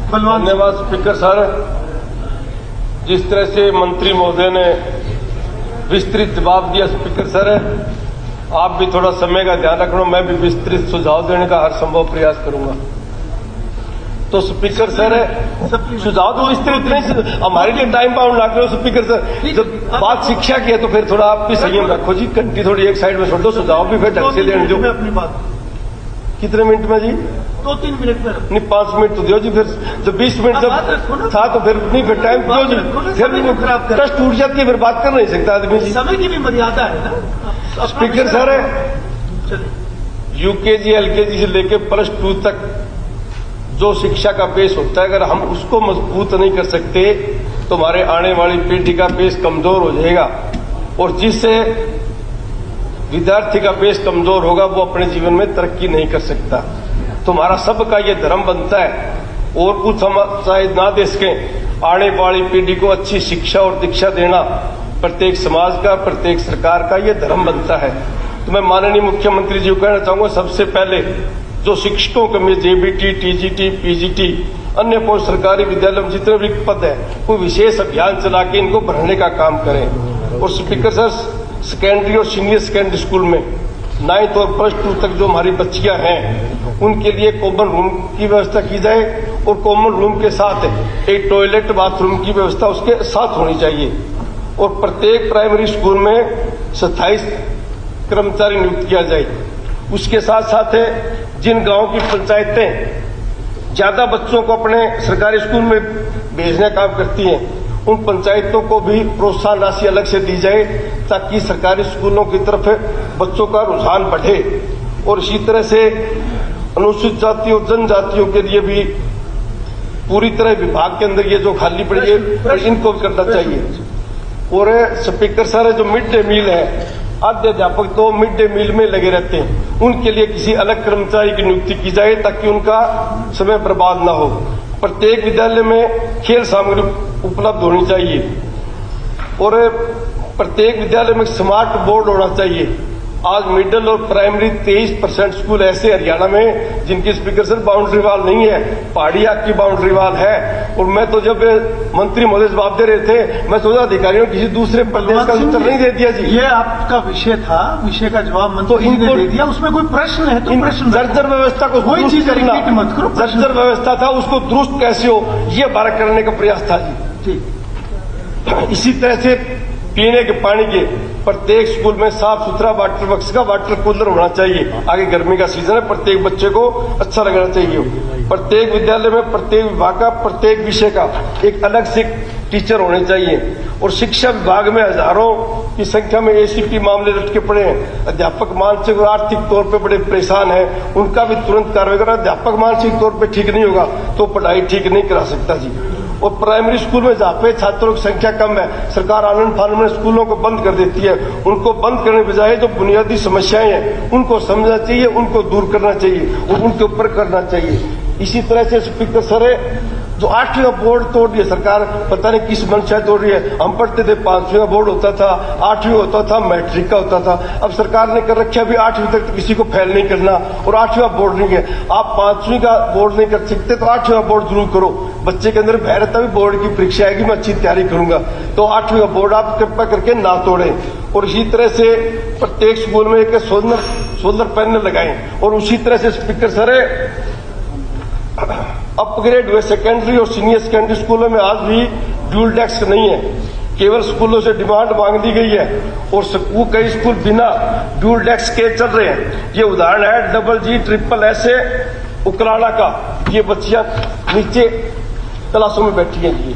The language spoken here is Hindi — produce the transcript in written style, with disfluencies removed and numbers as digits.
धन्यवाद स्पीकर सर। जिस तरह से मंत्री महोदय ने विस्तृत जवाब दिया स्पीकर सर, आप भी थोड़ा समय का ध्यान रखना, मैं भी विस्तृत सुझाव देने का हर संभव प्रयास करूंगा। तो स्पीकर सर, सुझाव तो विस्तृत नहीं, हमारे लिए टाइम बाउंड ना करो स्पीकर सर। जब बात शिक्षा की है तो फिर थोड़ा आप भी संयम रखो जी, घंटी थोड़ी एक साइड में छोड़ दो, सुझाव भी फिर ढंग से देने दो। अपनी बात कितने मिनट में जी? 2-3 मिनट में नहीं, 5 मिनट तो दो जी। फिर जब 20 मिनट जब था तो फिर नहीं, फिर टाइम दो जी, फिर ट्रस्ट टूट जाती है, फिर बात कर नहीं सकता आदमी जी। समय की भी मर्यादा है ना स्पीकर सर, यूकेजी एलकेजी से लेकर +2 तक जो शिक्षा का बेस होता है, अगर हम उसको मजबूत नहीं कर सकते तो हमारे आने वाली पीढ़ी का बेस कमजोर हो जाएगा, और जिससे विद्यार्थी का बेस कमजोर होगा वो अपने जीवन में तरक्की नहीं कर सकता। तो हमारा सबका ये धर्म बनता है, और कुछ हम शायद ना दे सकें, आने वाली पीढ़ी को अच्छी शिक्षा और दीक्षा देना प्रत्येक समाज का, प्रत्येक सरकार का ये धर्म बनता है। तो मैं माननीय मुख्यमंत्री जी को कहना चाहूंगा, सबसे पहले जो शिक्षकों के में जेबीटी, टीजीटी, पीजीटी, अन्य पोस्ट सरकारी विद्यालय में जितने भी पद है, कोई विशेष अभियान चला के इनको भरने का काम करें। और स्पीकर सर, सेकेंडरी और सीनियर सेकेंडरी स्कूल में 9th और +2 तक जो हमारी बच्चियां हैं, उनके लिए कॉमन रूम की व्यवस्था की जाए, और कॉमन रूम के साथ एक टॉयलेट बाथरूम की व्यवस्था उसके साथ होनी चाहिए। और प्रत्येक प्राइमरी स्कूल में 27 कर्मचारी नियुक्त किया जाए। उसके साथ साथ जिन गांव की पंचायतें ज्यादा बच्चों को अपने सरकारी स्कूल में भेजने का काम करती हैं, उन पंचायतों को भी प्रोत्साहन राशि अलग से दी जाए, ताकि सरकारी स्कूलों की तरफ बच्चों का रुझान बढ़े। और इसी तरह से अनुसूचित जाति और जनजातियों के लिए भी पूरी तरह विभाग के अंदर ये जो खाली पड़ी है इनको करना चाहिए। और स्पीकर सर, जो मिड डे मील है, आधे अध्यापक तो मिड डे मील में लगे रहते हैं, उनके लिए किसी अलग कर्मचारी की नियुक्ति की जाए ताकि उनका समय बर्बाद ना हो। प्रत्येक विद्यालय में खेल सामग्री उपलब्ध होनी चाहिए, और प्रत्येक विद्यालय में स्मार्ट बोर्ड होना चाहिए। आज मिडिल और प्राइमरी 23% स्कूल ऐसे हरियाणा में जिनकी स्पीकर सर बाउंड्री वाल नहीं है, पहाड़िया की बाउंड्री वाल है। और मैं तो जब मंत्री महोदय जवाब दे रहे थे, मैं सोचा अधिकारियों ने किसी दूसरे प्रदेश का उत्तर नहीं दे दिया जी। ये आपका विषय था, विषय का जवाब मंत्री ने दे दिया, उसमें कोई प्रश्न है तो प्रश्न। जर्जर व्यवस्था को कोई चीज रिपीट मत करो। जर्जर व्यवस्था था, उसको दुरुस्त कैसे हो, ये बात करने का प्रयास था जी। इसी तरह से पीने के पानी के प्रत्येक स्कूल में साफ सुथरा वाटर बक्स का वाटर कूलर होना चाहिए। आगे गर्मी का सीजन है, प्रत्येक बच्चे को अच्छा लगना चाहिए। प्रत्येक विद्यालय में प्रत्येक विभाग का प्रत्येक विषय का एक अलग से टीचर होने चाहिए। और शिक्षा विभाग में हजारों की संख्या में एसीपी मामले लटके पड़े हैं। अध्यापक मानसिक और आर्थिक तौर पे बड़े परेशान हैं, उनका भी तुरंत कार्रवाई करना। अध्यापक मानसिक तौर पे ठीक नहीं होगा तो पढ़ाई ठीक नहीं करा सकता जी। और प्राइमरी स्कूल में जहाँ पे छात्रों की संख्या कम है, सरकार आनंद फानन में स्कूलों को बंद कर देती है। उनको बंद करने के बजाय जो बुनियादी समस्याएं हैं उनको समझना चाहिए, उनको दूर करना चाहिए और उनके ऊपर करना चाहिए। इसी तरह से स्पीकर सर, जो 8वीं बोर्ड तोड़ रही है सरकार, पता नहीं किस मंशा तोड़ रही है। हम पढ़ते थे 5वीं बोर्ड होता था, 8वीं होता था, मैट्रिक का होता था। अब सरकार ने कर रखा है अभी 8वीं तक किसी को फेल नहीं करना, और 8वां बोर्ड नहीं है। आप 5वीं का बोर्ड नहीं कर सकते तो 8वां बोर्ड जरूर करो। बच्चे के अंदर भय रहता है बोर्ड की परीक्षा आएगी, मैं अच्छी तैयारी करूंगा, तो 8वां बोर्ड आप कृपया करके ना तोड़ें। और इसी तरह से प्रत्येक स्कूल में एक सोलर पैनल लगाएं। और उसी तरह से स्पीकर सर, अपग्रेड हुए सेकेंडरी और सीनियर सेकेंडरी स्कूलों में आज भी ड्यूल डेस्क नहीं है, केवल स्कूलों से डिमांड मांग दी गई है, और कई स्कूल बिना ड्यूल डेस्क के चल रहे हैं। ये उदाहरण है DG SSS उकराना का। ये बच्चियां नीचे क्लासों में बैठी हैं जी।